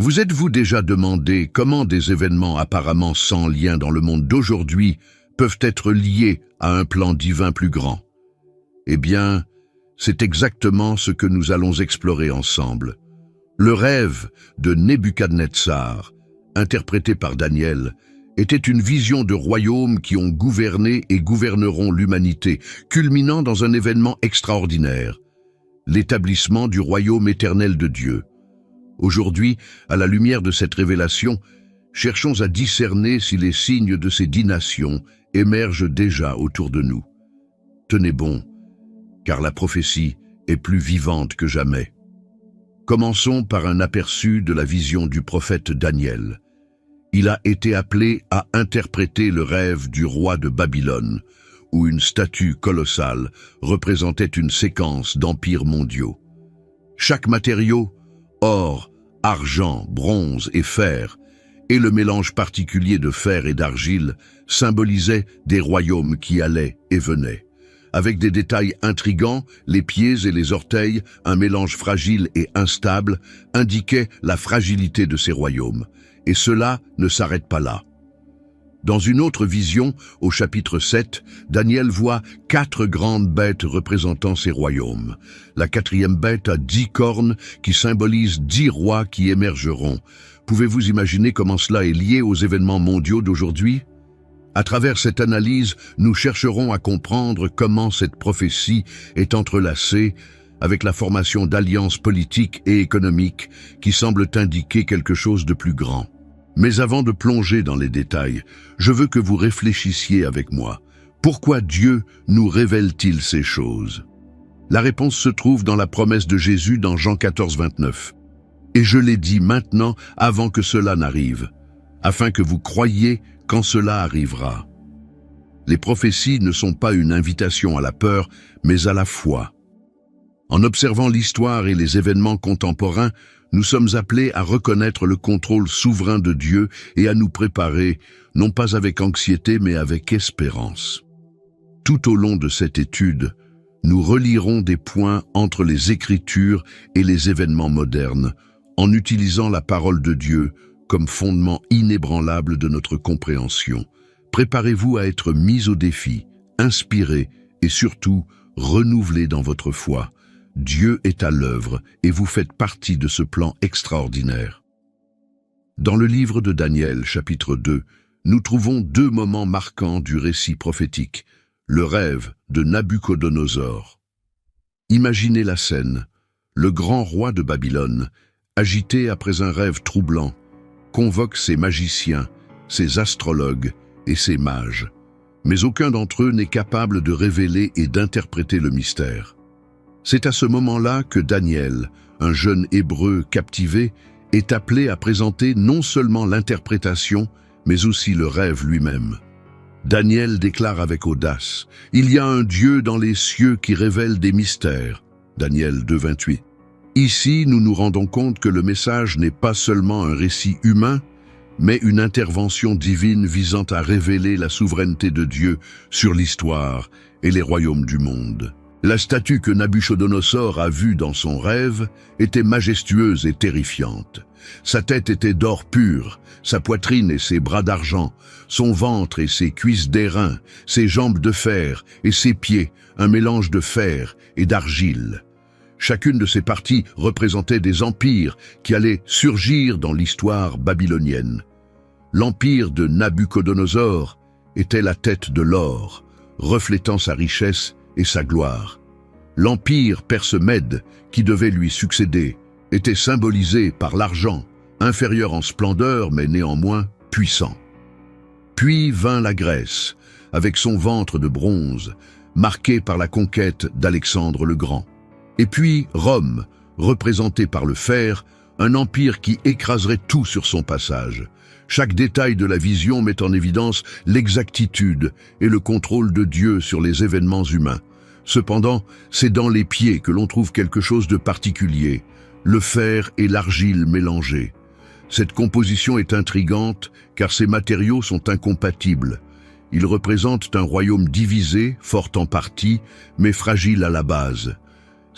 Vous êtes-vous déjà demandé comment des événements apparemment sans lien dans le monde d'aujourd'hui peuvent être liés à un plan divin plus grand? Eh bien, c'est exactement ce que nous allons explorer ensemble. Le rêve de Nebuchadnezzar, interprété par Daniel, était une vision de royaumes qui ont gouverné et gouverneront l'humanité, culminant dans un événement extraordinaire, l'établissement du royaume éternel de Dieu. Aujourd'hui, à la lumière de cette révélation, cherchons à discerner si les signes de ces 10 nations émergent déjà autour de nous. Tenez bon, car la prophétie est plus vivante que jamais. Commençons par un aperçu de la vision du prophète Daniel. Il a été appelé à interpréter le rêve du roi de Babylone, où une statue colossale représentait une séquence d'empires mondiaux. Chaque matériau, or, argent, bronze et fer, et le mélange particulier de fer et d'argile symbolisait des royaumes qui allaient et venaient. Avec des détails intrigants, les pieds et les orteils, un mélange fragile et instable, indiquaient la fragilité de ces royaumes. Et cela ne s'arrête pas là. Dans une autre vision, au chapitre 7, Daniel voit 4 grandes bêtes représentant ces royaumes. La 4e bête a 10 cornes qui symbolisent 10 rois qui émergeront. Pouvez-vous imaginer comment cela est lié aux événements mondiaux d'aujourd'hui? À travers cette analyse, nous chercherons à comprendre comment cette prophétie est entrelacée avec la formation d'alliances politiques et économiques qui semblent indiquer quelque chose de plus grand. Mais avant de plonger dans les détails, je veux que vous réfléchissiez avec moi. Pourquoi Dieu nous révèle-t-il ces choses? La réponse se trouve dans la promesse de Jésus dans Jean 14, 29. « Et je l'ai dit maintenant avant que cela n'arrive, afin que vous croyiez quand cela arrivera. » Les prophéties ne sont pas une invitation à la peur, mais à la foi. En observant l'histoire et les événements contemporains, nous sommes appelés à reconnaître le contrôle souverain de Dieu et à nous préparer, non pas avec anxiété, mais avec espérance. Tout au long de cette étude, nous relierons des points entre les Écritures et les événements modernes, en utilisant la parole de Dieu comme fondement inébranlable de notre compréhension. Préparez-vous à être mis au défi, inspiré et surtout renouvelé dans votre foi. Dieu est à l'œuvre et vous faites partie de ce plan extraordinaire. Dans le livre de Daniel, chapitre 2, nous trouvons 2 moments marquants du récit prophétique, le rêve de Nabuchodonosor. Imaginez la scène, le grand roi de Babylone, agité après un rêve troublant, convoque ses magiciens, ses astrologues et ses mages. Mais aucun d'entre eux n'est capable de révéler et d'interpréter le mystère. C'est à ce moment-là que Daniel, un jeune Hébreu captivé, est appelé à présenter non seulement l'interprétation, mais aussi le rêve lui-même. Daniel déclare avec audace « Il y a un Dieu dans les cieux qui révèle des mystères » Daniel 2, 28. Ici, nous nous rendons compte que le message n'est pas seulement un récit humain, mais une intervention divine visant à révéler la souveraineté de Dieu sur l'histoire et les royaumes du monde. La statue que Nabuchodonosor a vue dans son rêve était majestueuse et terrifiante. Sa tête était d'or pur, sa poitrine et ses bras d'argent, son ventre et ses cuisses d'airain, ses jambes de fer et ses pieds, un mélange de fer et d'argile. Chacune de ces parties représentait des empires qui allaient surgir dans l'histoire babylonienne. L'empire de Nabuchodonosor était la tête de l'or, reflétant sa richesse et sa gloire. L'empire perse-mède, qui devait lui succéder, était symbolisé par l'argent, inférieur en splendeur mais néanmoins puissant. Puis vint la Grèce, avec son ventre de bronze, marqué par la conquête d'Alexandre le Grand. Et puis Rome, représenté par le fer, un empire qui écraserait tout sur son passage. Chaque détail de la vision met en évidence l'exactitude et le contrôle de Dieu sur les événements humains. Cependant, c'est dans les pieds que l'on trouve quelque chose de particulier, le fer et l'argile mélangés. Cette composition est intrigante car ces matériaux sont incompatibles. Ils représentent un royaume divisé, fort en partie, mais fragile à la base.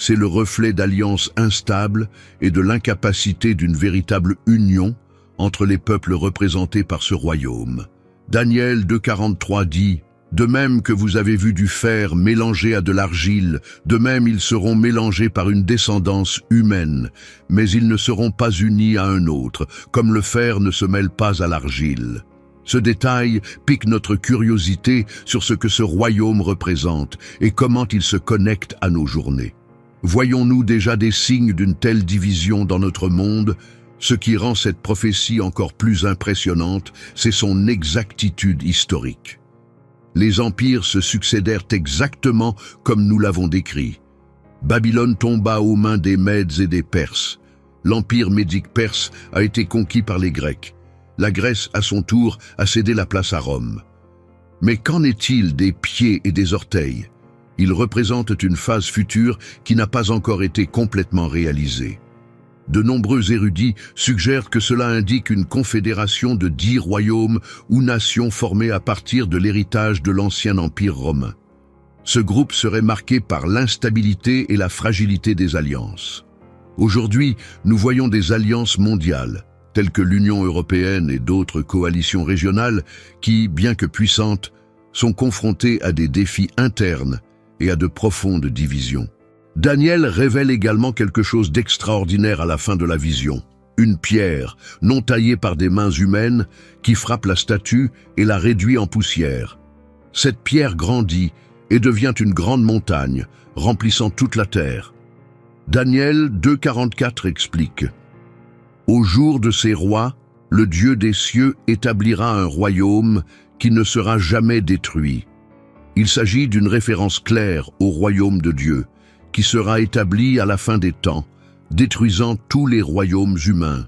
c'est le reflet d'alliances instables et de l'incapacité d'une véritable union entre les peuples représentés par ce royaume. Daniel 2,43 dit « De même que vous avez vu du fer mélangé à de l'argile, de même ils seront mélangés par une descendance humaine, mais ils ne seront pas unis à un autre, comme le fer ne se mêle pas à l'argile. » Ce détail pique notre curiosité sur ce que ce royaume représente et comment il se connecte à nos journées. Voyons-nous déjà des signes d'une telle division dans notre monde? Ce qui rend cette prophétie encore plus impressionnante, c'est son exactitude historique. Les empires se succédèrent exactement comme nous l'avons décrit. Babylone tomba aux mains des Mèdes et des Perses. L'empire médique-perse a été conquis par les Grecs. La Grèce, à son tour, a cédé la place à Rome. Mais qu'en est-il des pieds et des orteils? Ils représentent une phase future qui n'a pas encore été complètement réalisée. De nombreux érudits suggèrent que cela indique une confédération de 10 royaumes ou nations formées à partir de l'héritage de l'ancien empire romain. Ce groupe serait marqué par l'instabilité et la fragilité des alliances. Aujourd'hui, nous voyons des alliances mondiales, telles que l'Union européenne et d'autres coalitions régionales qui, bien que puissantes, sont confrontées à des défis internes et à de profondes divisions. Daniel révèle également quelque chose d'extraordinaire à la fin de la vision. Une pierre, non taillée par des mains humaines, qui frappe la statue et la réduit en poussière. Cette pierre grandit et devient une grande montagne, remplissant toute la terre. Daniel 2,44 explique « Au jour de ces rois, le Dieu des cieux établira un royaume qui ne sera jamais détruit. Il s'agit d'une référence claire au royaume de Dieu, qui sera établi à la fin des temps, détruisant tous les royaumes humains.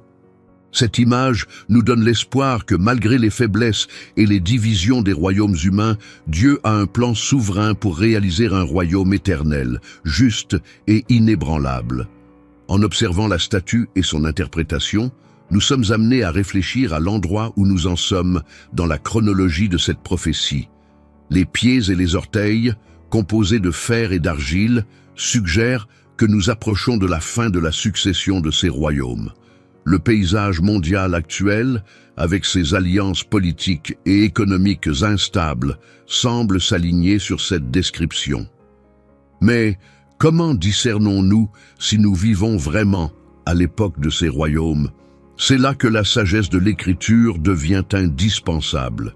Cette image nous donne l'espoir que malgré les faiblesses et les divisions des royaumes humains, Dieu a un plan souverain pour réaliser un royaume éternel, juste et inébranlable. En observant la statue et son interprétation, nous sommes amenés à réfléchir à l'endroit où nous en sommes dans la chronologie de cette prophétie. Les pieds et les orteils, composés de fer et d'argile, suggèrent que nous approchons de la fin de la succession de ces royaumes. Le paysage mondial actuel, avec ses alliances politiques et économiques instables, semble s'aligner sur cette description. Mais comment discernons-nous si nous vivons vraiment à l'époque de ces royaumes? C'est là que la sagesse de l'Écriture devient indispensable.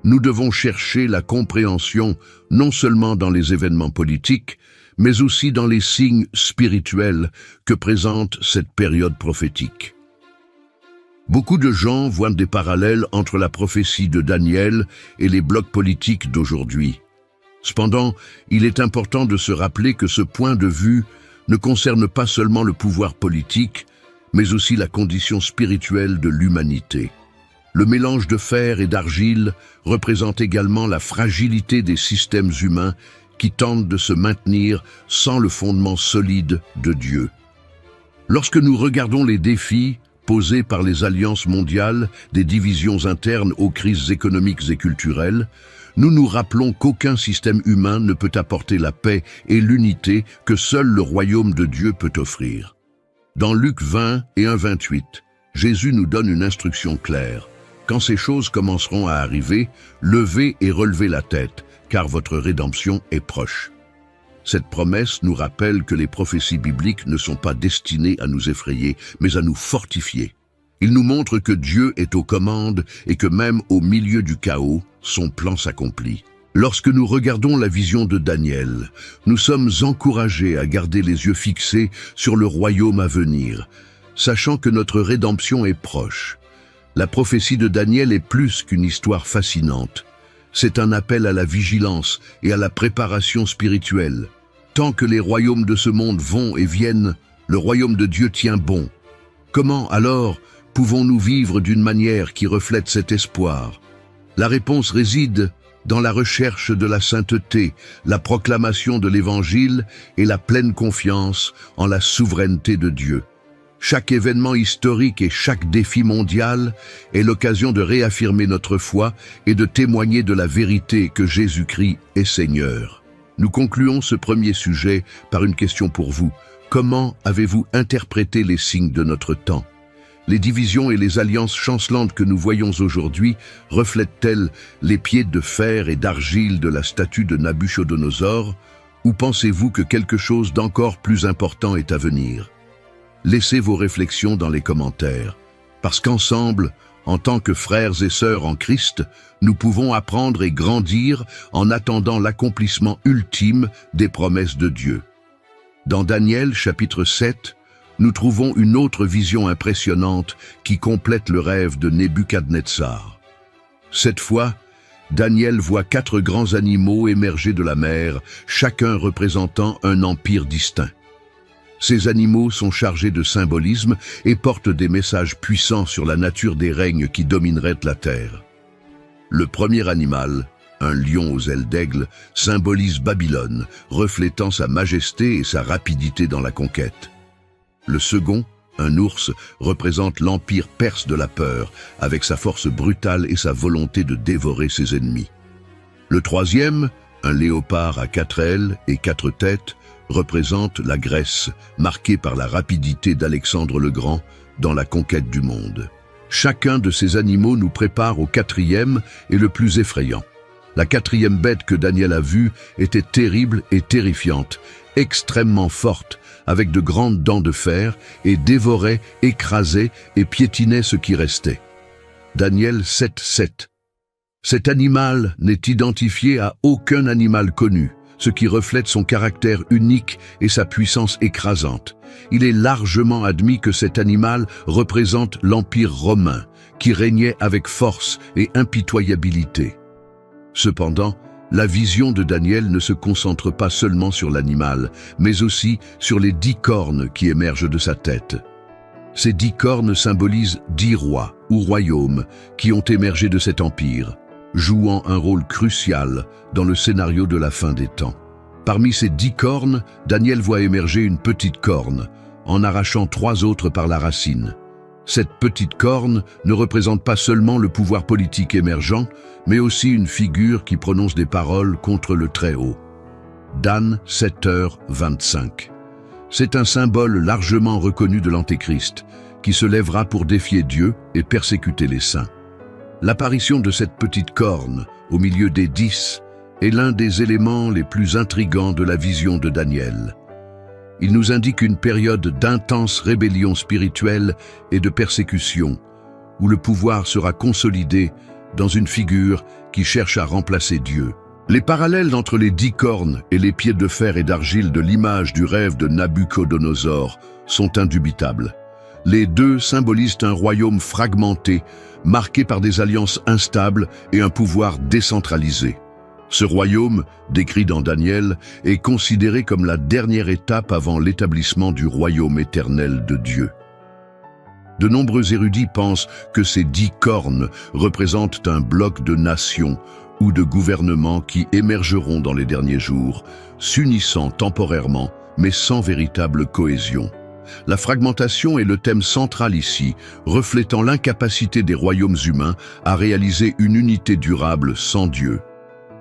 Nous devons chercher la compréhension non seulement dans les événements politiques, mais aussi dans les signes spirituels que présente cette période prophétique. Beaucoup de gens voient des parallèles entre la prophétie de Daniel et les blocs politiques d'aujourd'hui. Cependant, il est important de se rappeler que ce point de vue ne concerne pas seulement le pouvoir politique, mais aussi la condition spirituelle de l'humanité. Le mélange de fer et d'argile représente également la fragilité des systèmes humains qui tentent de se maintenir sans le fondement solide de Dieu. Lorsque nous regardons les défis posés par les alliances mondiales, des divisions internes aux crises économiques et culturelles, nous nous rappelons qu'aucun système humain ne peut apporter la paix et l'unité que seul le royaume de Dieu peut offrir. Dans Luc 20 et 1,28, Jésus nous donne une instruction claire. Quand ces choses commenceront à arriver, levez et relevez la tête, car votre rédemption est proche. Cette promesse nous rappelle que les prophéties bibliques ne sont pas destinées à nous effrayer, mais à nous fortifier. Il nous montre que Dieu est aux commandes et que même au milieu du chaos, son plan s'accomplit. Lorsque nous regardons la vision de Daniel, nous sommes encouragés à garder les yeux fixés sur le royaume à venir, sachant que notre rédemption est proche. La prophétie de Daniel est plus qu'une histoire fascinante. C'est un appel à la vigilance et à la préparation spirituelle. Tant que les royaumes de ce monde vont et viennent, le royaume de Dieu tient bon. Comment, alors, pouvons-nous vivre d'une manière qui reflète cet espoir? La réponse réside dans la recherche de la sainteté, la proclamation de l'Évangile et la pleine confiance en la souveraineté de Dieu. Chaque événement historique et chaque défi mondial est l'occasion de réaffirmer notre foi et de témoigner de la vérité que Jésus-Christ est Seigneur. Nous concluons ce premier sujet par une question pour vous. Comment avez-vous interprété les signes de notre temps? Les divisions et les alliances chancelantes que nous voyons aujourd'hui reflètent-elles les pieds de fer et d'argile de la statue de Nabuchodonosor, ou pensez-vous que quelque chose d'encore plus important est à venir? Laissez vos réflexions dans les commentaires, parce qu'ensemble, en tant que frères et sœurs en Christ, nous pouvons apprendre et grandir en attendant l'accomplissement ultime des promesses de Dieu. Dans Daniel chapitre 7, nous trouvons une autre vision impressionnante qui complète le rêve de Nebuchadnezzar. Cette fois, Daniel voit 4 grands animaux émerger de la mer, chacun représentant un empire distinct. Ces animaux sont chargés de symbolisme et portent des messages puissants sur la nature des règnes qui domineraient la terre. Le premier animal, un lion aux ailes d'aigle, symbolise Babylone, reflétant sa majesté et sa rapidité dans la conquête. Le second, un ours, représente l'empire perse de la peur, avec sa force brutale et sa volonté de dévorer ses ennemis. Le troisième, un léopard à 4 ailes et 4 têtes, représente la Grèce, marquée par la rapidité d'Alexandre le Grand dans la conquête du monde. Chacun de ces animaux nous prépare au 4e et le plus effrayant. La 4e bête que Daniel a vue était terrible et terrifiante, extrêmement forte, avec de grandes dents de fer, et dévorait, écrasait et piétinait ce qui restait. Daniel 7:7. Cet animal n'est identifié à aucun animal connu, ce qui reflète son caractère unique et sa puissance écrasante. Il est largement admis que cet animal représente l'Empire romain, qui régnait avec force et impitoyabilité. Cependant, la vision de Daniel ne se concentre pas seulement sur l'animal, mais aussi sur les 10 cornes qui émergent de sa tête. Ces 10 cornes symbolisent 10 rois ou royaumes qui ont émergé de cet empire, jouant un rôle crucial dans le scénario de la fin des temps. Parmi ces 10 cornes, Daniel voit émerger une petite corne, en arrachant 3 autres par la racine. Cette petite corne ne représente pas seulement le pouvoir politique émergent, mais aussi une figure qui prononce des paroles contre le Très-Haut. Dan 7h25. C'est un symbole largement reconnu de l'Antéchrist, qui se lèvera pour défier Dieu et persécuter les saints. L'apparition de cette petite corne, au milieu des 10, est l'un des éléments les plus intrigants de la vision de Daniel. Il nous indique une période d'intense rébellion spirituelle et de persécution, où le pouvoir sera consolidé dans une figure qui cherche à remplacer Dieu. Les parallèles entre les 10 cornes et les pieds de fer et d'argile de l'image du rêve de Nabuchodonosor sont indubitables. Les deux symbolisent un royaume fragmenté, marqué par des alliances instables et un pouvoir décentralisé. Ce royaume, décrit dans Daniel, est considéré comme la dernière étape avant l'établissement du royaume éternel de Dieu. De nombreux érudits pensent que ces 10 cornes représentent un bloc de nations ou de gouvernements qui émergeront dans les derniers jours, s'unissant temporairement, mais sans véritable cohésion. La fragmentation est le thème central ici, reflétant l'incapacité des royaumes humains à réaliser une unité durable sans Dieu.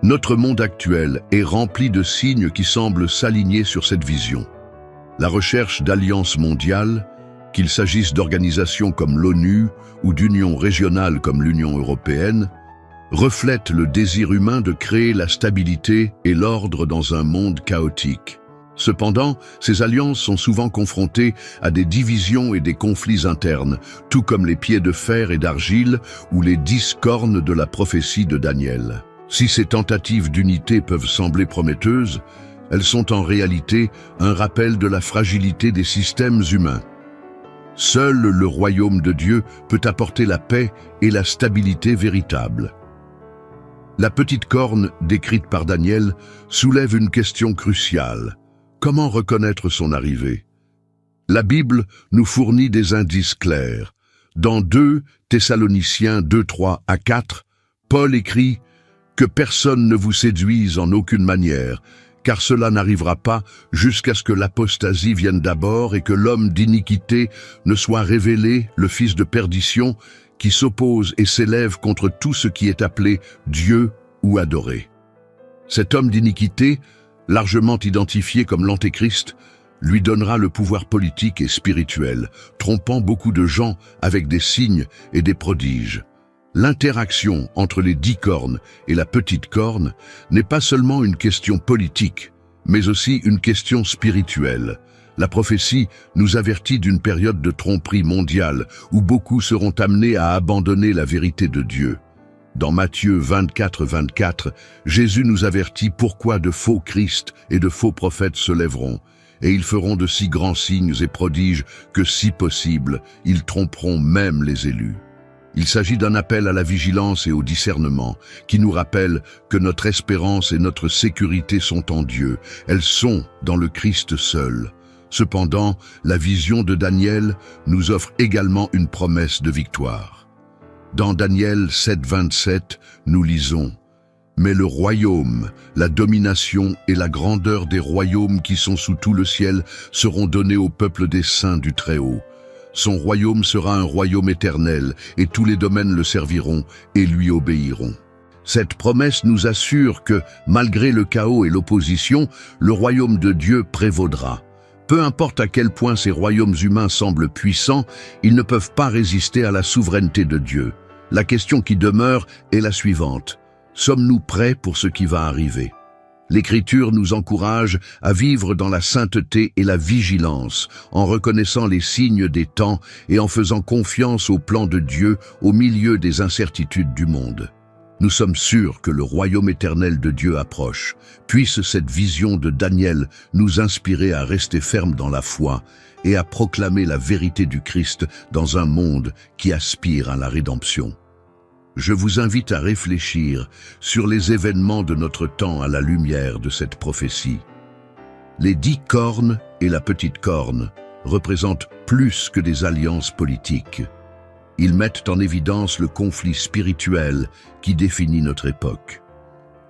Notre monde actuel est rempli de signes qui semblent s'aligner sur cette vision. La recherche d'alliances mondiales, qu'il s'agisse d'organisations comme l'ONU ou d'unions régionales comme l'Union européenne, reflète le désir humain de créer la stabilité et l'ordre dans un monde chaotique. Cependant, ces alliances sont souvent confrontées à des divisions et des conflits internes, tout comme les pieds de fer et d'argile ou les 10 cornes de la prophétie de Daniel. Si ces tentatives d'unité peuvent sembler prometteuses, elles sont en réalité un rappel de la fragilité des systèmes humains. Seul le royaume de Dieu peut apporter la paix et la stabilité véritable. La petite corne décrite par Daniel soulève une question cruciale. Comment reconnaître son arrivée? La Bible nous fournit des indices clairs. Dans 2 Thessaloniciens 2:3-4, Paul écrit « Que personne ne vous séduise en aucune manière, car cela n'arrivera pas jusqu'à ce que l'apostasie vienne d'abord et que l'homme d'iniquité ne soit révélé, le fils de perdition, qui s'oppose et s'élève contre tout ce qui est appelé Dieu ou adoré. » Cet homme d'iniquité, largement identifié comme l'Antéchrist, lui donnera le pouvoir politique et spirituel, trompant beaucoup de gens avec des signes et des prodiges. L'interaction entre les 10 cornes et la petite corne n'est pas seulement une question politique, mais aussi une question spirituelle. La prophétie nous avertit d'une période de tromperie mondiale où beaucoup seront amenés à abandonner la vérité de Dieu. Dans Matthieu 24, Jésus nous avertit pourquoi de faux Christ et de faux prophètes se lèveront, et ils feront de si grands signes et prodiges que, si possible, ils tromperont même les élus. Il s'agit d'un appel à la vigilance et au discernement, qui nous rappelle que notre espérance et notre sécurité sont en Dieu. Elles sont dans le Christ seul. Cependant, la vision de Daniel nous offre également une promesse de victoire. Dans Daniel 7:27, nous lisons « Mais le royaume, la domination et la grandeur des royaumes qui sont sous tout le ciel seront donnés au peuple des saints du Très-Haut. Son royaume sera un royaume éternel, et tous les domaines le serviront et lui obéiront. » Cette promesse nous assure que, malgré le chaos et l'opposition, le royaume de Dieu prévaudra. Peu importe à quel point ces royaumes humains semblent puissants, ils ne peuvent pas résister à la souveraineté de Dieu. La question qui demeure est la suivante. Sommes-nous prêts pour ce qui va arriver? L'Écriture nous encourage à vivre dans la sainteté et la vigilance, en reconnaissant les signes des temps et en faisant confiance au plan de Dieu au milieu des incertitudes du monde. Nous sommes sûrs que le royaume éternel de Dieu approche. Puisse cette vision de Daniel nous inspirer à rester fermes dans la foi et à proclamer la vérité du Christ dans un monde qui aspire à la rédemption. Je vous invite à réfléchir sur les événements de notre temps à la lumière de cette prophétie. Les 10 cornes et la petite corne représentent plus que des alliances politiques. Ils mettent en évidence le conflit spirituel qui définit notre époque.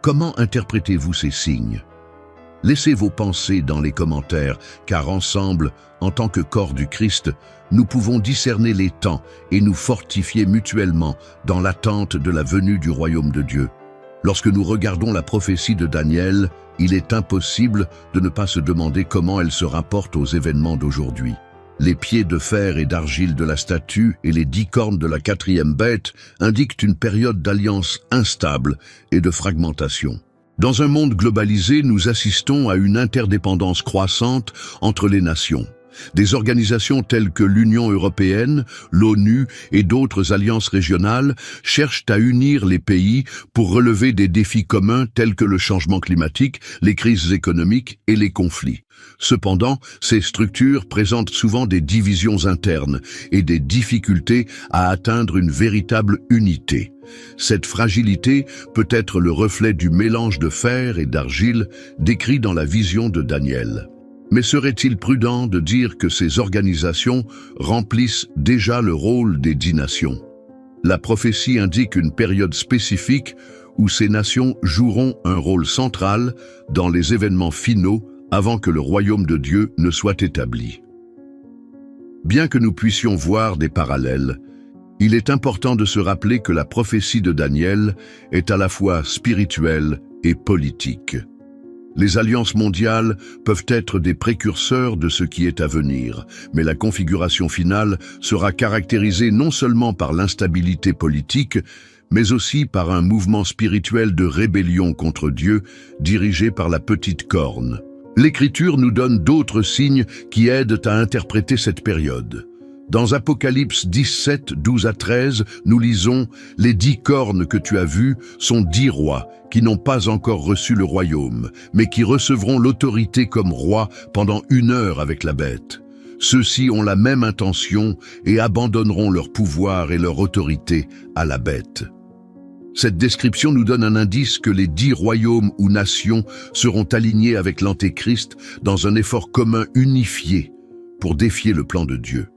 Comment interprétez-vous ces signes? Laissez vos pensées dans les commentaires, car ensemble, en tant que corps du Christ, nous pouvons discerner les temps et nous fortifier mutuellement dans l'attente de la venue du royaume de Dieu. Lorsque nous regardons la prophétie de Daniel, il est impossible de ne pas se demander comment elle se rapporte aux événements d'aujourd'hui. Les pieds de fer et d'argile de la statue et les 10 cornes de la 4e bête indiquent une période d'alliance instable et de fragmentation. Dans un monde globalisé, nous assistons à une interdépendance croissante entre les nations. Des organisations telles que l'Union européenne, l'ONU et d'autres alliances régionales cherchent à unir les pays pour relever des défis communs tels que le changement climatique, les crises économiques et les conflits. Cependant, ces structures présentent souvent des divisions internes et des difficultés à atteindre une véritable unité. Cette fragilité peut être le reflet du mélange de fer et d'argile décrit dans la vision de Daniel. Mais serait-il prudent de dire que ces organisations remplissent déjà le rôle des 10 nations? La prophétie indique une période spécifique où ces nations joueront un rôle central dans les événements finaux avant que le royaume de Dieu ne soit établi. Bien que nous puissions voir des parallèles, il est important de se rappeler que la prophétie de Daniel est à la fois spirituelle et politique. Les alliances mondiales peuvent être des précurseurs de ce qui est à venir, mais la configuration finale sera caractérisée non seulement par l'instabilité politique, mais aussi par un mouvement spirituel de rébellion contre Dieu dirigé par la petite corne. L'Écriture nous donne d'autres signes qui aident à interpréter cette période. Dans Apocalypse 17, 12 à 13, nous lisons « Les 10 cornes que tu as vues sont 10 rois qui n'ont pas encore reçu le royaume, mais qui recevront l'autorité comme rois pendant 1 heure avec la bête. Ceux-ci ont la même intention et abandonneront leur pouvoir et leur autorité à la bête. » Cette description nous donne un indice que les 10 royaumes ou nations seront alignés avec l'Antéchrist dans un effort commun unifié pour défier le plan de Dieu.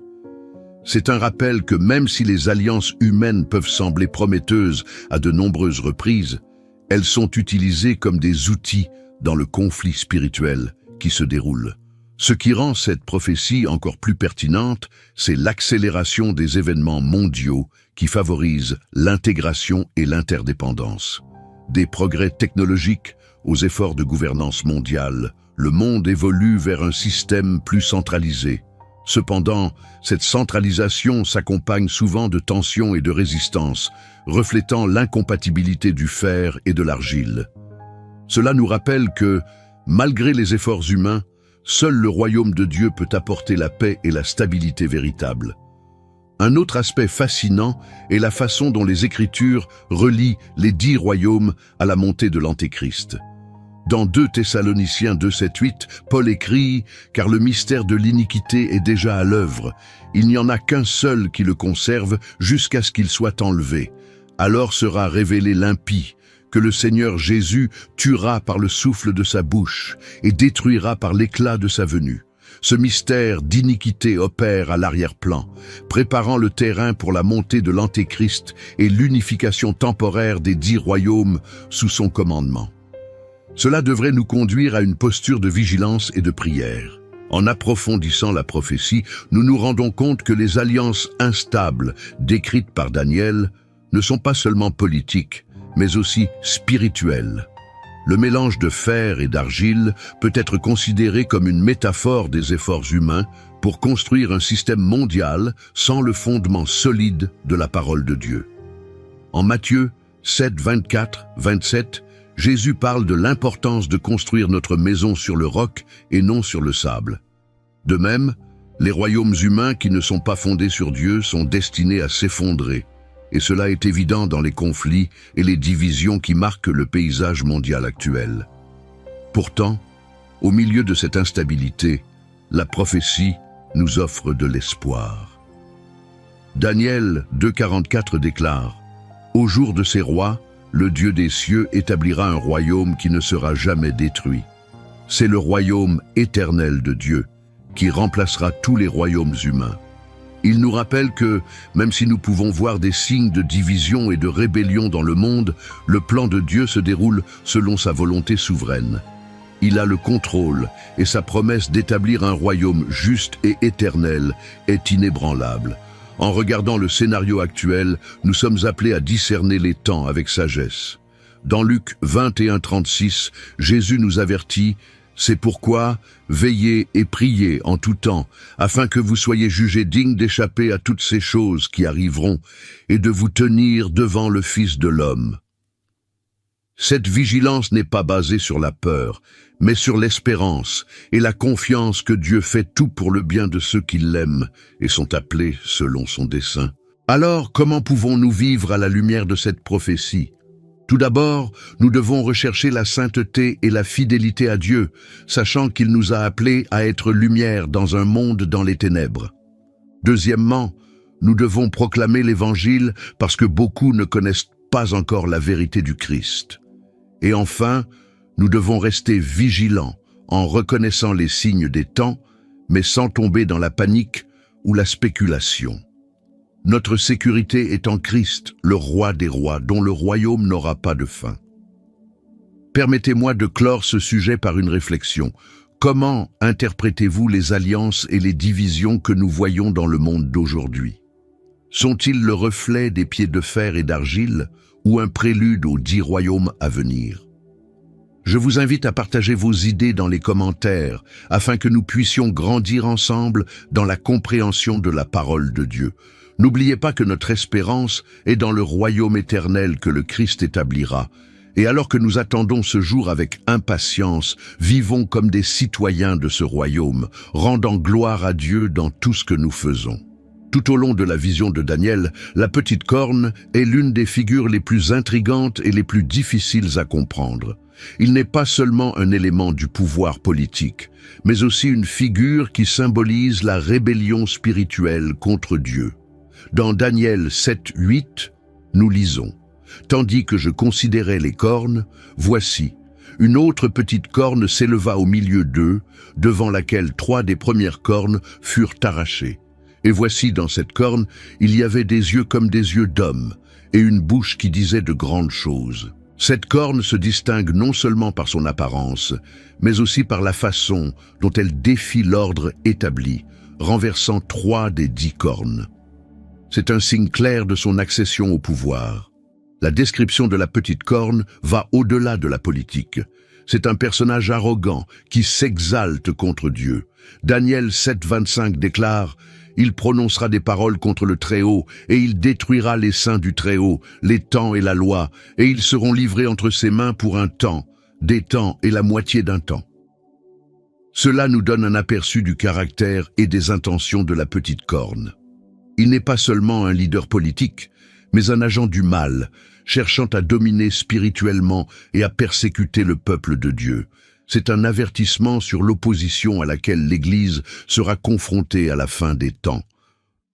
C'est un rappel que même si les alliances humaines peuvent sembler prometteuses à de nombreuses reprises, elles sont utilisées comme des outils dans le conflit spirituel qui se déroule. Ce qui rend cette prophétie encore plus pertinente, c'est l'accélération des événements mondiaux qui favorisent l'intégration et l'interdépendance. Des progrès technologiques aux efforts de gouvernance mondiale, le monde évolue vers un système plus centralisé. Cependant, cette centralisation s'accompagne souvent de tensions et de résistances, reflétant l'incompatibilité du fer et de l'argile. Cela nous rappelle que, malgré les efforts humains, seul le royaume de Dieu peut apporter la paix et la stabilité véritable. Un autre aspect fascinant est la façon dont les Écritures relient les 10 royaumes à la montée de l'Antéchrist. Dans 2 Thessaloniciens 2, 7, 8, Paul écrit « Car le mystère de l'iniquité est déjà à l'œuvre. Il n'y en a qu'un seul qui le conserve jusqu'à ce qu'il soit enlevé. Alors sera révélé l'impie, que le Seigneur Jésus tuera par le souffle de sa bouche et détruira par l'éclat de sa venue. Ce mystère d'iniquité opère à l'arrière-plan, préparant le terrain pour la montée de l'Antéchrist et l'unification temporaire des 10 royaumes sous son commandement. Cela devrait nous conduire à une posture de vigilance et de prière. En approfondissant la prophétie, nous nous rendons compte que les alliances instables décrites par Daniel ne sont pas seulement politiques, mais aussi spirituelles. Le mélange de fer et d'argile peut être considéré comme une métaphore des efforts humains pour construire un système mondial sans le fondement solide de la parole de Dieu. En Matthieu 7, 24, 27, Jésus parle de l'importance de construire notre maison sur le roc et non sur le sable. De même, les royaumes humains qui ne sont pas fondés sur Dieu sont destinés à s'effondrer. Et cela est évident dans les conflits et les divisions qui marquent le paysage mondial actuel. Pourtant, au milieu de cette instabilité, la prophétie nous offre de l'espoir. Daniel 2,44 déclare « Au jour de ces rois, le Dieu des cieux établira un royaume qui ne sera jamais détruit. C'est le royaume éternel de Dieu qui remplacera tous les royaumes humains. » Il nous rappelle que, même si nous pouvons voir des signes de division et de rébellion dans le monde, le plan de Dieu se déroule selon sa volonté souveraine. Il a le contrôle et sa promesse d'établir un royaume juste et éternel est inébranlable. En regardant le scénario actuel, nous sommes appelés à discerner les temps avec sagesse. Dans Luc 21:36, Jésus nous avertit « C'est pourquoi, veillez et priez en tout temps, afin que vous soyez jugés dignes d'échapper à toutes ces choses qui arriveront et de vous tenir devant le Fils de l'homme. » Cette vigilance n'est pas basée sur la peur, mais sur l'espérance et la confiance que Dieu fait tout pour le bien de ceux qui l'aiment et sont appelés selon son dessein. Alors, comment pouvons-nous vivre à la lumière de cette prophétie ? Tout d'abord, nous devons rechercher la sainteté et la fidélité à Dieu, sachant qu'il nous a appelés à être lumière dans un monde dans les ténèbres. Deuxièmement, nous devons proclamer l'Évangile parce que beaucoup ne connaissent pas encore la vérité du Christ. Et enfin, nous devons rester vigilants en reconnaissant les signes des temps, mais sans tomber dans la panique ou la spéculation. Notre sécurité est en Christ, le roi des rois, dont le royaume n'aura pas de fin. Permettez-moi de clore ce sujet par une réflexion. Comment interprétez-vous les alliances et les divisions que nous voyons dans le monde d'aujourd'hui? Sont-ils le reflet des pieds de fer et d'argile ou un prélude aux 10 royaumes à venir? Je vous invite à partager vos idées dans les commentaires afin que nous puissions grandir ensemble dans la compréhension de la parole de Dieu. N'oubliez pas que notre espérance est dans le royaume éternel que le Christ établira. Et alors que nous attendons ce jour avec impatience, vivons comme des citoyens de ce royaume, rendant gloire à Dieu dans tout ce que nous faisons. Tout au long de la vision de Daniel, la petite corne est l'une des figures les plus intrigantes et les plus difficiles à comprendre. Il n'est pas seulement un élément du pouvoir politique, mais aussi une figure qui symbolise la rébellion spirituelle contre Dieu. Dans Daniel 7, 8, nous lisons « Tandis que je considérais les cornes, voici, une autre petite corne s'éleva au milieu d'eux, devant laquelle 3 des premières cornes furent arrachées. Et voici dans cette corne, il y avait des yeux comme des yeux d'homme, et une bouche qui disait de grandes choses. Cette corne se distingue non seulement par son apparence, mais aussi par la façon dont elle défie l'ordre établi, renversant 3 des 10 cornes. C'est un signe clair de son accession au pouvoir. La description de la petite corne va au-delà de la politique. C'est un personnage arrogant qui s'exalte contre Dieu. Daniel 7,25 déclare « Il prononcera des paroles contre le Très-Haut, et il détruira les saints du Très-Haut, les temps et la loi, et ils seront livrés entre ses mains pour un temps, des temps et la moitié d'un temps. » Cela nous donne un aperçu du caractère et des intentions de la petite corne. Il n'est pas seulement un leader politique, mais un agent du mal, cherchant à dominer spirituellement et à persécuter le peuple de Dieu. C'est un avertissement sur l'opposition à laquelle l'Église sera confrontée à la fin des temps.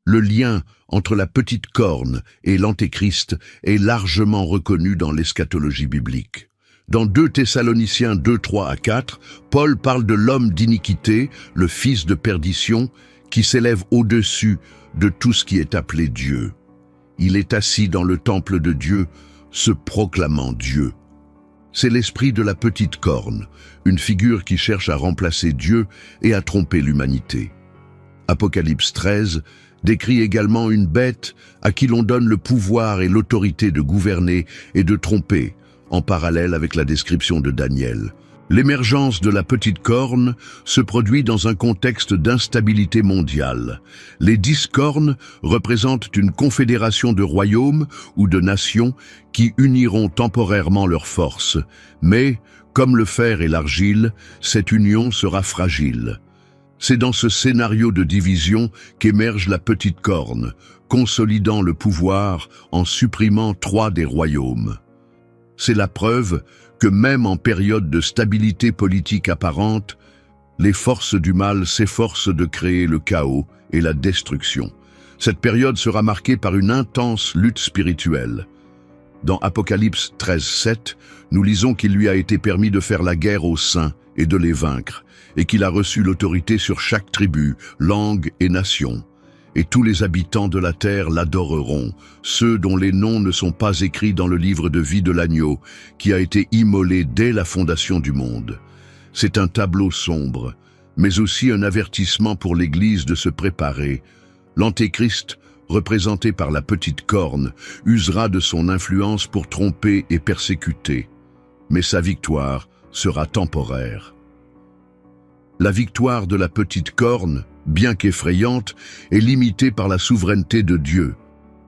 Le lien entre la petite corne et l'Antéchrist est largement reconnu dans l'eschatologie biblique. Dans 2 Thessaloniciens 2, 3 à 4, Paul parle de l'homme d'iniquité, le fils de perdition, qui s'élève au-dessus de tout ce qui est appelé Dieu. Il est assis dans le temple de Dieu, se proclamant Dieu. C'est l'esprit de la petite corne, une figure qui cherche à remplacer Dieu et à tromper l'humanité. Apocalypse 13 décrit également une bête à qui l'on donne le pouvoir et l'autorité de gouverner et de tromper, en parallèle avec la description de Daniel. L'émergence de la petite corne se produit dans un contexte d'instabilité mondiale. Les 10 cornes représentent une confédération de royaumes ou de nations qui uniront temporairement leurs forces. Mais, comme le fer et l'argile, cette union sera fragile. C'est dans ce scénario de division qu'émerge la petite corne, consolidant le pouvoir en supprimant 3 des royaumes. C'est la preuve que même en période de stabilité politique apparente, les forces du mal s'efforcent de créer le chaos et la destruction. Cette période sera marquée par une intense lutte spirituelle. Dans Apocalypse 13:7, nous lisons qu'il lui a été permis de faire la guerre aux saints et de les vaincre, et qu'il a reçu l'autorité sur chaque tribu, langue et nation. Et tous les habitants de la terre l'adoreront, ceux dont les noms ne sont pas écrits dans le livre de vie de l'agneau, qui a été immolé dès la fondation du monde. C'est un tableau sombre, mais aussi un avertissement pour l'Église de se préparer. L'Antéchrist, représenté par la petite corne, usera de son influence pour tromper et persécuter. Mais sa victoire sera temporaire. La victoire de la petite corne, bien qu'effrayante, est limitée par la souveraineté de Dieu.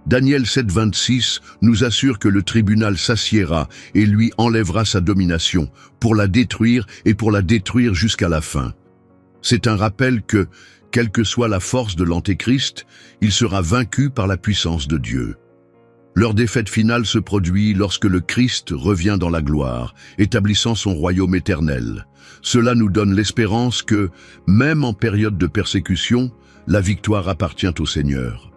Daniel 7,26 nous assure que le tribunal s'assiera et lui enlèvera sa domination, pour la détruire et pour la détruire jusqu'à la fin. C'est un rappel que, quelle que soit la force de l'Antéchrist, il sera vaincu par la puissance de Dieu. Leur défaite finale se produit lorsque le Christ revient dans la gloire, établissant son royaume éternel. Cela nous donne l'espérance que, même en période de persécution, la victoire appartient au Seigneur.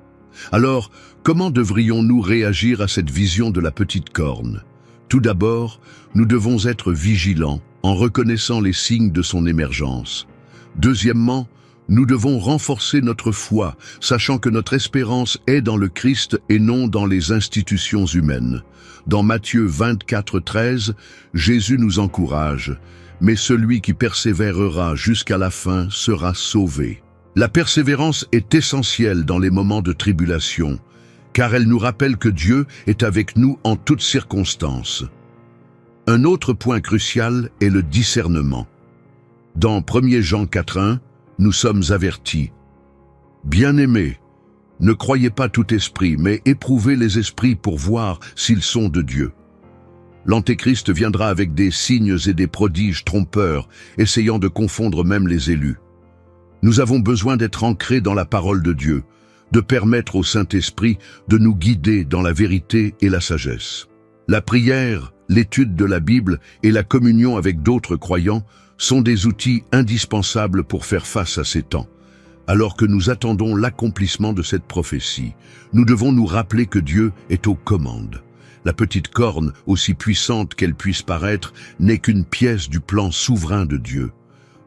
Alors, comment devrions-nous réagir à cette vision de la petite corne? Tout d'abord, nous devons être vigilants en reconnaissant les signes de son émergence. Deuxièmement, nous devons renforcer notre foi, sachant que notre espérance est dans le Christ et non dans les institutions humaines. Dans Matthieu 24:13, Jésus nous encourage « Mais celui qui persévérera jusqu'à la fin sera sauvé ». La persévérance est essentielle dans les moments de tribulation, car elle nous rappelle que Dieu est avec nous en toutes circonstances. Un autre point crucial est le discernement. Dans 1 Jean 4:1, nous sommes avertis. Bien-aimés, ne croyez pas tout esprit, mais éprouvez les esprits pour voir s'ils sont de Dieu. L'Antéchrist viendra avec des signes et des prodiges trompeurs, essayant de confondre même les élus. Nous avons besoin d'être ancrés dans la parole de Dieu, de permettre au Saint-Esprit de nous guider dans la vérité et la sagesse. La prière, l'étude de la Bible et la communion avec d'autres croyants sont des outils indispensables pour faire face à ces temps. Alors que nous attendons l'accomplissement de cette prophétie, nous devons nous rappeler que Dieu est aux commandes. La petite corne, aussi puissante qu'elle puisse paraître, n'est qu'une pièce du plan souverain de Dieu.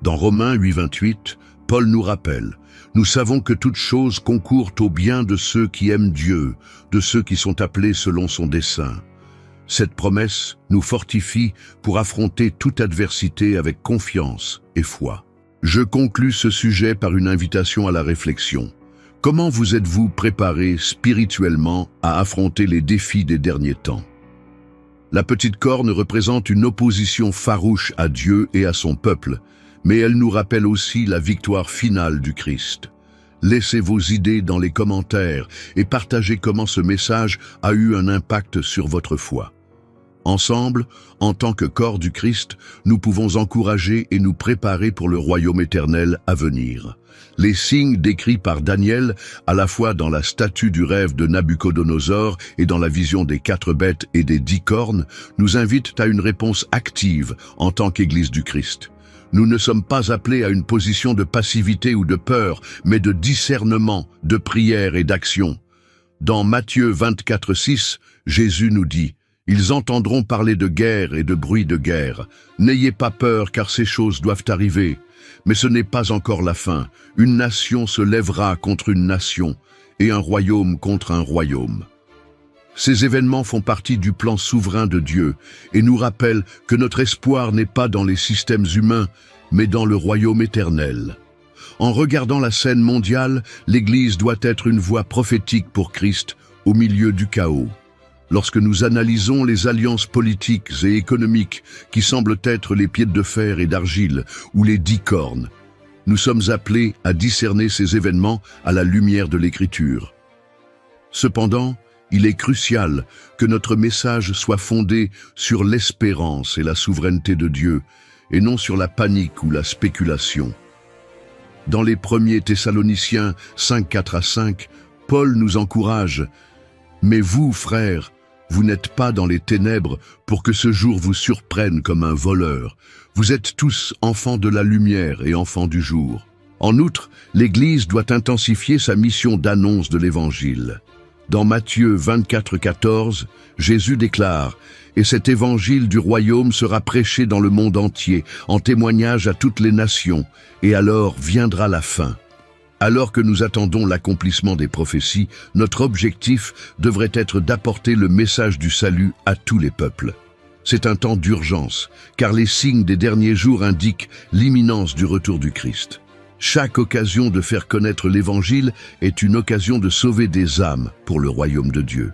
Dans Romains 8:28, Paul nous rappelle « Nous savons que toutes choses concourent au bien de ceux qui aiment Dieu, de ceux qui sont appelés selon son dessein. » Cette promesse nous fortifie pour affronter toute adversité avec confiance et foi. Je conclus ce sujet par une invitation à la réflexion. Comment vous êtes-vous préparé spirituellement à affronter les défis des derniers temps? La petite corne représente une opposition farouche à Dieu et à son peuple, mais elle nous rappelle aussi la victoire finale du Christ. Laissez vos idées dans les commentaires et partagez comment ce message a eu un impact sur votre foi. Ensemble, en tant que corps du Christ, nous pouvons encourager et nous préparer pour le royaume éternel à venir. Les signes décrits par Daniel, à la fois dans la statue du rêve de Nabuchodonosor et dans la vision des 4 bêtes et des 10 cornes, nous invitent à une réponse active en tant qu'Église du Christ. Nous ne sommes pas appelés à une position de passivité ou de peur, mais de discernement, de prière et d'action. Dans Matthieu 24:6, Jésus nous dit « Ils entendront parler de guerre et de bruit de guerre. N'ayez pas peur car ces choses doivent arriver. Mais ce n'est pas encore la fin. Une nation se lèvera contre une nation et un royaume contre un royaume. » Ces événements font partie du plan souverain de Dieu et nous rappellent que notre espoir n'est pas dans les systèmes humains, mais dans le royaume éternel. En regardant la scène mondiale, l'Église doit être une voix prophétique pour Christ au milieu du chaos. Lorsque nous analysons les alliances politiques et économiques qui semblent être les pieds de fer et d'argile ou les 10 cornes, nous sommes appelés à discerner ces événements à la lumière de l'Écriture. Cependant, il est crucial que notre message soit fondé sur l'espérance et la souveraineté de Dieu, et non sur la panique ou la spéculation. Dans les 1er Thessaloniciens 5:4-5, Paul nous encourage « Mais vous, frères, vous n'êtes pas dans les ténèbres pour que ce jour vous surprenne comme un voleur. Vous êtes tous enfants de la lumière et enfants du jour. » En outre, l'Église doit intensifier sa mission d'annonce de l'Évangile. Dans Matthieu 24:14, Jésus déclare « Et cet évangile du royaume sera prêché dans le monde entier, en témoignage à toutes les nations, et alors viendra la fin. » Alors que nous attendons l'accomplissement des prophéties, notre objectif devrait être d'apporter le message du salut à tous les peuples. C'est un temps d'urgence, car les signes des derniers jours indiquent l'imminence du retour du Christ. Chaque occasion de faire connaître l'Évangile est une occasion de sauver des âmes pour le royaume de Dieu.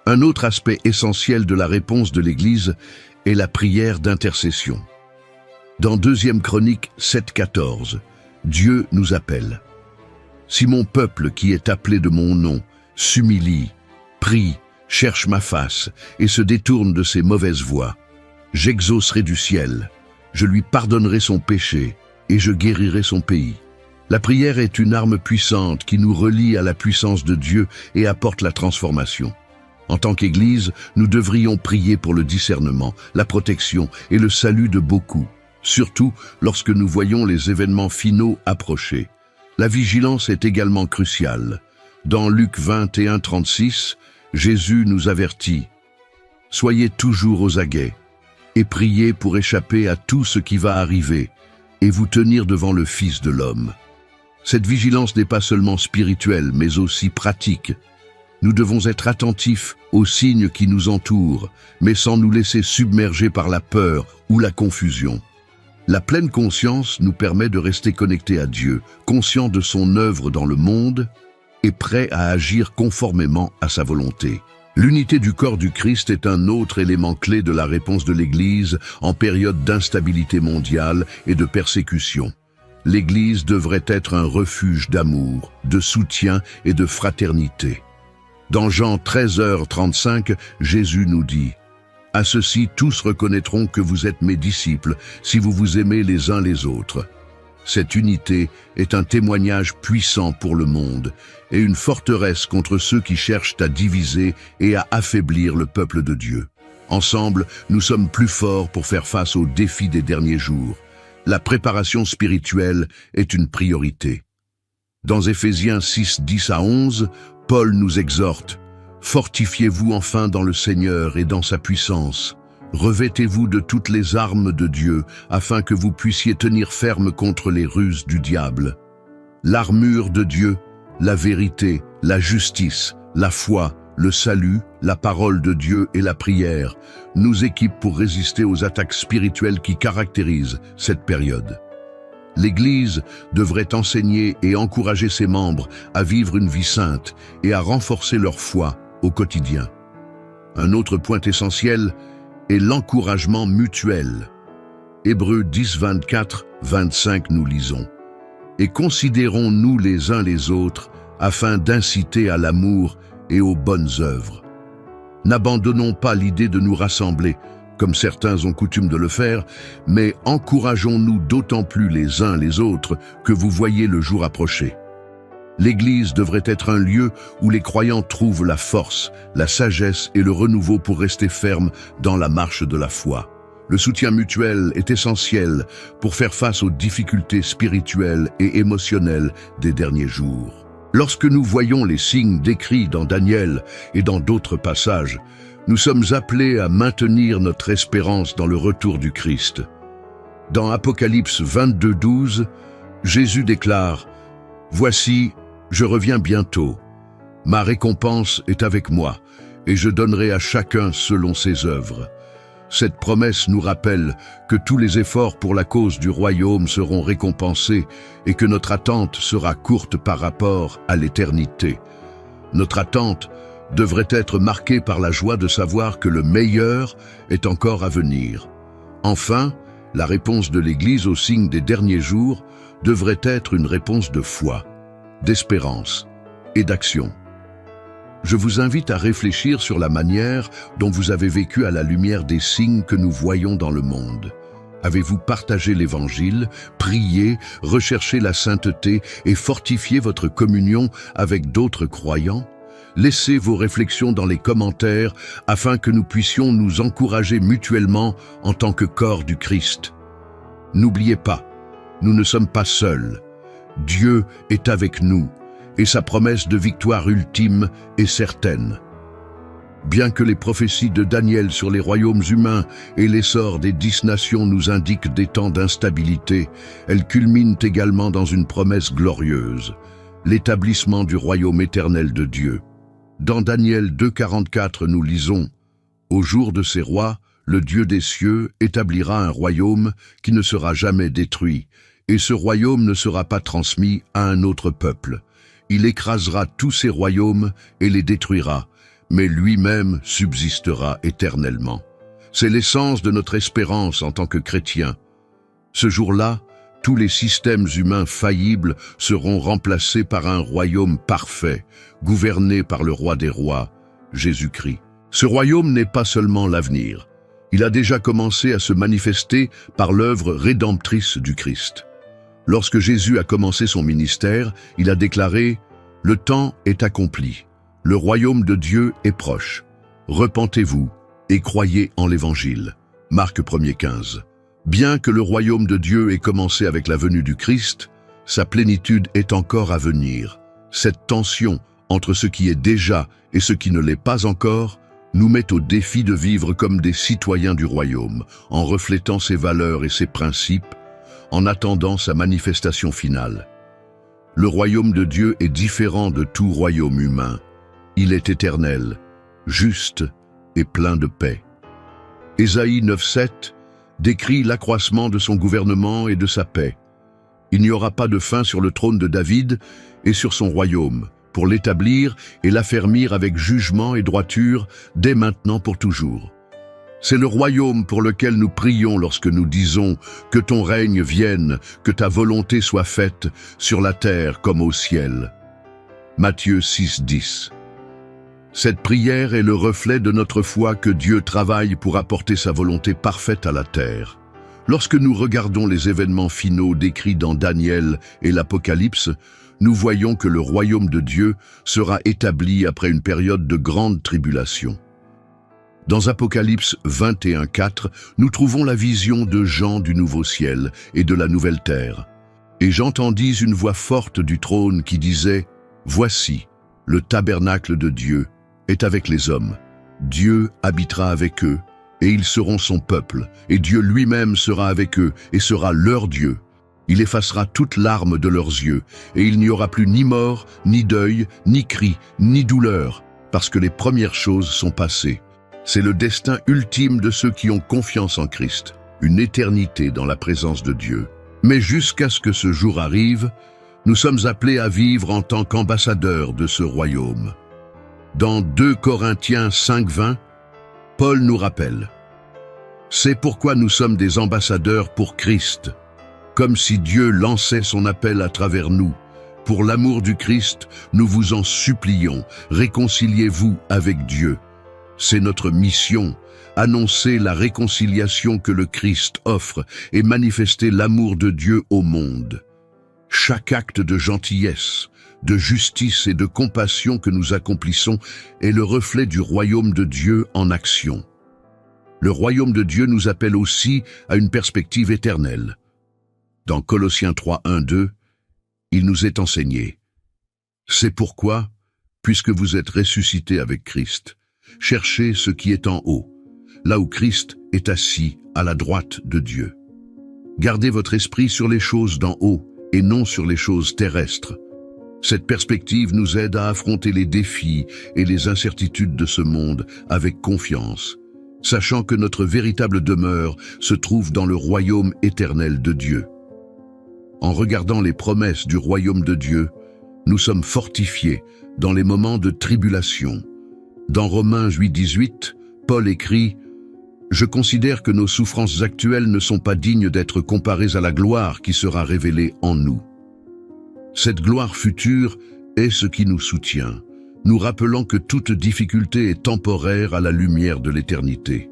Un autre aspect essentiel de la réponse de l'Église est la prière d'intercession. Dans 2 Chroniques 7:14, Dieu nous appelle. « Si mon peuple qui est appelé de mon nom s'humilie, prie, cherche ma face et se détourne de ses mauvaises voies, j'exaucerai du ciel, je lui pardonnerai son péché et je guérirai son pays. » La prière est une arme puissante qui nous relie à la puissance de Dieu et apporte la transformation. En tant qu'Église, nous devrions prier pour le discernement, la protection et le salut de beaucoup, surtout lorsque nous voyons les événements finaux approcher. La vigilance est également cruciale. Dans Luc 21:36, Jésus nous avertit « Soyez toujours aux aguets et priez pour échapper à tout ce qui va arriver et vous tenir devant le Fils de l'homme. » Cette vigilance n'est pas seulement spirituelle, mais aussi pratique. Nous devons être attentifs aux signes qui nous entourent, mais sans nous laisser submerger par la peur ou la confusion. La pleine conscience nous permet de rester connectés à Dieu, conscients de son œuvre dans le monde et prêts à agir conformément à sa volonté. L'unité du corps du Christ est un autre élément clé de la réponse de l'Église en période d'instabilité mondiale et de persécution. L'Église devrait être un refuge d'amour, de soutien et de fraternité. Dans Jean 13:35, Jésus nous dit « À ceci tous reconnaîtront que vous êtes mes disciples, si vous vous aimez les uns les autres. » Cette unité est un témoignage puissant pour le monde et une forteresse contre ceux qui cherchent à diviser et à affaiblir le peuple de Dieu. Ensemble, nous sommes plus forts pour faire face aux défis des derniers jours. La préparation spirituelle est une priorité. Dans Éphésiens 6:10-11, Paul nous exhorte « Fortifiez-vous enfin dans le Seigneur et dans sa puissance. Revêtez-vous de toutes les armes de Dieu, afin que vous puissiez tenir ferme contre les ruses du diable. » L'armure de Dieu, la vérité, la justice, la foi, le salut, la parole de Dieu et la prière nous équipent pour résister aux attaques spirituelles qui caractérisent cette période. L'Église devrait enseigner et encourager ses membres à vivre une vie sainte et à renforcer leur foi au quotidien. Un autre point essentiel est l'encouragement mutuel. Hébreux 10, 24, 25 nous lisons. Et considérons-nous les uns les autres afin d'inciter à l'amour et aux bonnes œuvres. N'abandonnons pas l'idée de nous rassembler, comme certains ont coutume de le faire, mais encourageons-nous d'autant plus les uns les autres que vous voyez le jour approcher. L'Église devrait être un lieu où les croyants trouvent la force, la sagesse et le renouveau pour rester fermes dans la marche de la foi. Le soutien mutuel est essentiel pour faire face aux difficultés spirituelles et émotionnelles des derniers jours. Lorsque nous voyons les signes décrits dans Daniel et dans d'autres passages, nous sommes appelés à maintenir notre espérance dans le retour du Christ. Dans Apocalypse 22, 12, Jésus déclare « Voici, je reviens bientôt. Ma récompense est avec moi, et je donnerai à chacun selon ses œuvres. » Cette promesse nous rappelle que tous les efforts pour la cause du royaume seront récompensés et que notre attente sera courte par rapport à l'éternité. Notre attente devrait être marquée par la joie de savoir que le meilleur est encore à venir. Enfin, la réponse de l'Église aux signes des derniers jours devrait être une réponse de foi, d'espérance et d'action. Je vous invite à réfléchir sur la manière dont vous avez vécu à la lumière des signes que nous voyons dans le monde. Avez-vous partagé l'Évangile, prié, recherché la sainteté et fortifié votre communion avec d'autres croyants? Laissez vos réflexions dans les commentaires afin que nous puissions nous encourager mutuellement en tant que corps du Christ. N'oubliez pas, nous ne sommes pas seuls. Dieu est avec nous. Et sa promesse de victoire ultime est certaine. Bien que les prophéties de Daniel sur les royaumes humains et l'essor des 10 nations nous indiquent des temps d'instabilité, elles culminent également dans une promesse glorieuse, l'établissement du royaume éternel de Dieu. Dans Daniel 2,44 nous lisons « Au jour de ces rois, le Dieu des cieux établira un royaume qui ne sera jamais détruit, et ce royaume ne sera pas transmis à un autre peuple. Il écrasera tous ces royaumes et les détruira, mais lui-même subsistera éternellement. » C'est l'essence de notre espérance en tant que chrétiens. Ce jour-là, tous les systèmes humains faillibles seront remplacés par un royaume parfait, gouverné par le roi des rois, Jésus-Christ. Ce royaume n'est pas seulement l'avenir. Il a déjà commencé à se manifester par l'œuvre rédemptrice du Christ. Lorsque Jésus a commencé son ministère, il a déclaré « Le temps est accompli, le royaume de Dieu est proche. Repentez-vous et croyez en l'Évangile. » Marc 1,15. Bien que le royaume de Dieu ait commencé avec la venue du Christ, sa plénitude est encore à venir. Cette tension entre ce qui est déjà et ce qui ne l'est pas encore nous met au défi de vivre comme des citoyens du royaume, en reflétant ses valeurs et ses principes, en attendant sa manifestation finale. Le royaume de Dieu est différent de tout royaume humain. Il est éternel, juste et plein de paix. Ésaïe 9,7 décrit l'accroissement de son gouvernement et de sa paix. Il n'y aura pas de fin sur le trône de David et sur son royaume, pour l'établir et l'affermir avec jugement et droiture dès maintenant pour toujours. C'est le royaume pour lequel nous prions lorsque nous disons « Que ton règne vienne, que ta volonté soit faite, sur la terre comme au ciel. » Matthieu 6,10. Cette prière est le reflet de notre foi que Dieu travaille pour apporter sa volonté parfaite à la terre. Lorsque nous regardons les événements finaux décrits dans Daniel et l'Apocalypse, nous voyons que le royaume de Dieu sera établi après une période de grande tribulation. Dans Apocalypse 21,4, nous trouvons la vision de Jean du nouveau ciel et de la nouvelle terre. Et j'entendis une voix forte du trône qui disait « Voici, le tabernacle de Dieu est avec les hommes. Dieu habitera avec eux, et ils seront son peuple, et Dieu lui-même sera avec eux et sera leur Dieu. Il effacera toute larme de leurs yeux, et il n'y aura plus ni mort, ni deuil, ni cri, ni douleur, parce que les premières choses sont passées. » C'est le destin ultime de ceux qui ont confiance en Christ, une éternité dans la présence de Dieu. Mais jusqu'à ce que ce jour arrive, nous sommes appelés à vivre en tant qu'ambassadeurs de ce royaume. Dans 2 Corinthiens 5,20, Paul nous rappelle: c'est pourquoi nous sommes des ambassadeurs pour Christ, comme si Dieu lançait son appel à travers nous. Pour l'amour du Christ, nous vous en supplions, réconciliez-vous avec Dieu. C'est notre mission, annoncer la réconciliation que le Christ offre et manifester l'amour de Dieu au monde. Chaque acte de gentillesse, de justice et de compassion que nous accomplissons est le reflet du royaume de Dieu en action. Le royaume de Dieu nous appelle aussi à une perspective éternelle. Dans Colossiens 3, 1, 2, il nous est enseigné: c'est pourquoi, puisque vous êtes ressuscités avec Christ, cherchez ce qui est en haut, là où Christ est assis à la droite de Dieu. Gardez votre esprit sur les choses d'en haut et non sur les choses terrestres. Cette perspective nous aide à affronter les défis et les incertitudes de ce monde avec confiance, sachant que notre véritable demeure se trouve dans le royaume éternel de Dieu. En regardant les promesses du royaume de Dieu, nous sommes fortifiés dans les moments de tribulation. Dans Romains 8, 18, Paul écrit: je considère que nos souffrances actuelles ne sont pas dignes d'être comparées à la gloire qui sera révélée en nous. Cette gloire future est ce qui nous soutient, nous rappelant que toute difficulté est temporaire à la lumière de l'éternité.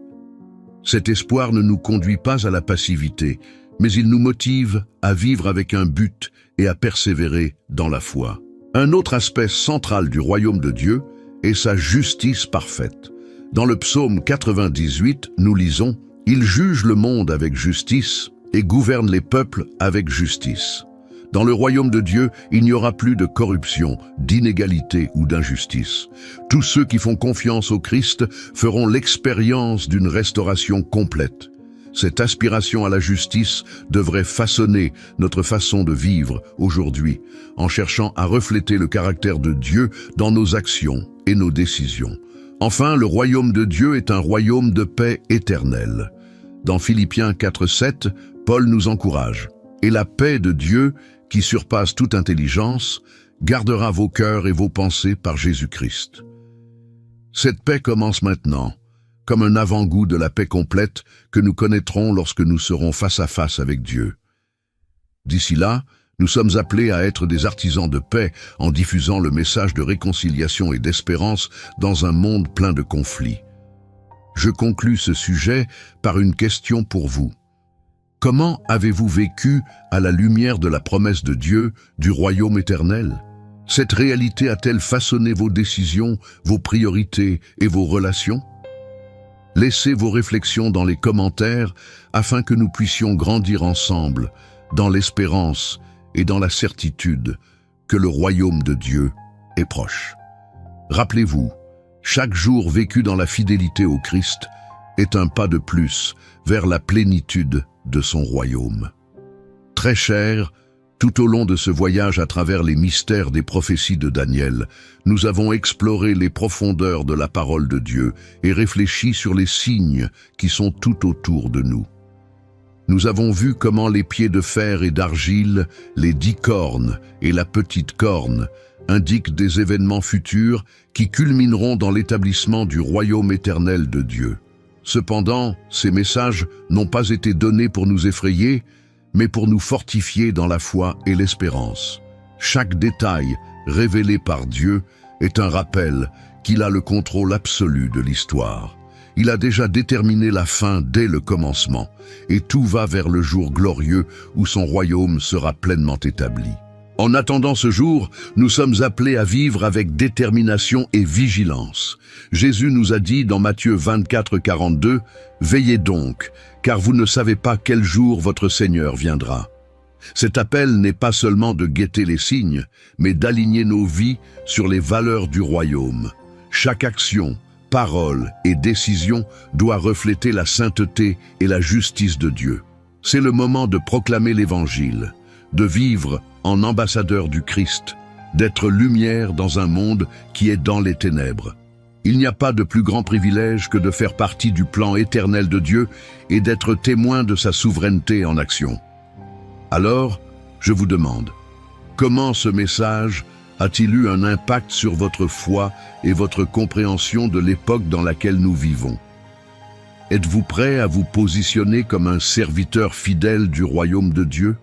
Cet espoir ne nous conduit pas à la passivité, mais il nous motive à vivre avec un but et à persévérer dans la foi. Un autre aspect central du royaume de Dieu est sa justice parfaite. Dans le psaume 98, nous lisons: « Il juge le monde avec justice et gouverne les peuples avec justice. » Dans le royaume de Dieu, il n'y aura plus de corruption, d'inégalité ou d'injustice. Tous ceux qui font confiance au Christ feront l'expérience d'une restauration complète. Cette aspiration à la justice devrait façonner notre façon de vivre aujourd'hui, en cherchant à refléter le caractère de Dieu dans nos actions et nos décisions. Enfin, le royaume de Dieu est un royaume de paix éternelle. Dans Philippiens 4, 7, Paul nous encourage: « Et la paix de Dieu, qui surpasse toute intelligence, gardera vos cœurs et vos pensées par Jésus-Christ. » Cette paix commence maintenant, comme un avant-goût de la paix complète que nous connaîtrons lorsque nous serons face à face avec Dieu. D'ici là, nous sommes appelés à être des artisans de paix en diffusant le message de réconciliation et d'espérance dans un monde plein de conflits. Je conclus ce sujet par une question pour vous. Comment avez-vous vécu à la lumière de la promesse de Dieu du royaume éternel? Cette réalité a-t-elle façonné vos décisions, vos priorités et vos relations? Laissez vos réflexions dans les commentaires afin que nous puissions grandir ensemble dans l'espérance et dans la certitude que le royaume de Dieu est proche. Rappelez-vous, chaque jour vécu dans la fidélité au Christ est un pas de plus vers la plénitude de son royaume. Très cher, tout au long de ce voyage à travers les mystères des prophéties de Daniel, nous avons exploré les profondeurs de la parole de Dieu et réfléchi sur les signes qui sont tout autour de nous. Nous avons vu comment les pieds de fer et d'argile, les 10 cornes et la petite corne indiquent des événements futurs qui culmineront dans l'établissement du royaume éternel de Dieu. Cependant, ces messages n'ont pas été donnés pour nous effrayer, mais pour nous fortifier dans la foi et l'espérance. Chaque détail révélé par Dieu est un rappel qu'il a le contrôle absolu de l'histoire. Il a déjà déterminé la fin dès le commencement, et tout va vers le jour glorieux où son royaume sera pleinement établi. En attendant ce jour, nous sommes appelés à vivre avec détermination et vigilance. Jésus nous a dit dans Matthieu 24, 42, « Veillez donc, car vous ne savez pas quel jour votre Seigneur viendra. » Cet appel n'est pas seulement de guetter les signes, mais d'aligner nos vies sur les valeurs du royaume. Chaque action, parole et décision doit refléter la sainteté et la justice de Dieu. C'est le moment de proclamer l'Évangile, de vivre en ambassadeur du Christ, d'être lumière dans un monde qui est dans les ténèbres. Il n'y a pas de plus grand privilège que de faire partie du plan éternel de Dieu et d'être témoin de sa souveraineté en action. Alors, je vous demande, comment ce message a-t-il eu un impact sur votre foi et votre compréhension de l'époque dans laquelle nous vivons? Êtes-vous prêt à vous positionner comme un serviteur fidèle du royaume de Dieu?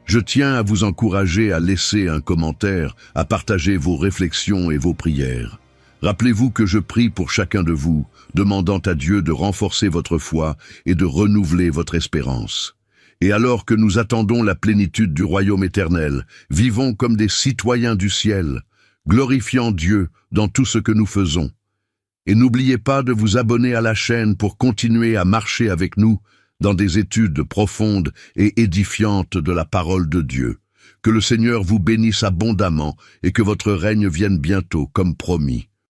Je tiens à vous encourager à laisser un commentaire, à partager vos réflexions et vos prières. Rappelez-vous que je prie pour chacun de vous, demandant à Dieu de renforcer votre foi et de renouveler votre espérance. Et alors que nous attendons la plénitude du royaume éternel, vivons comme des citoyens du ciel, glorifiant Dieu dans tout ce que nous faisons. Et n'oubliez pas de vous abonner à la chaîne pour continuer à marcher avec nous dans des études profondes et édifiantes de la parole de Dieu. Que le Seigneur vous bénisse abondamment et que votre règne vienne bientôt comme promis.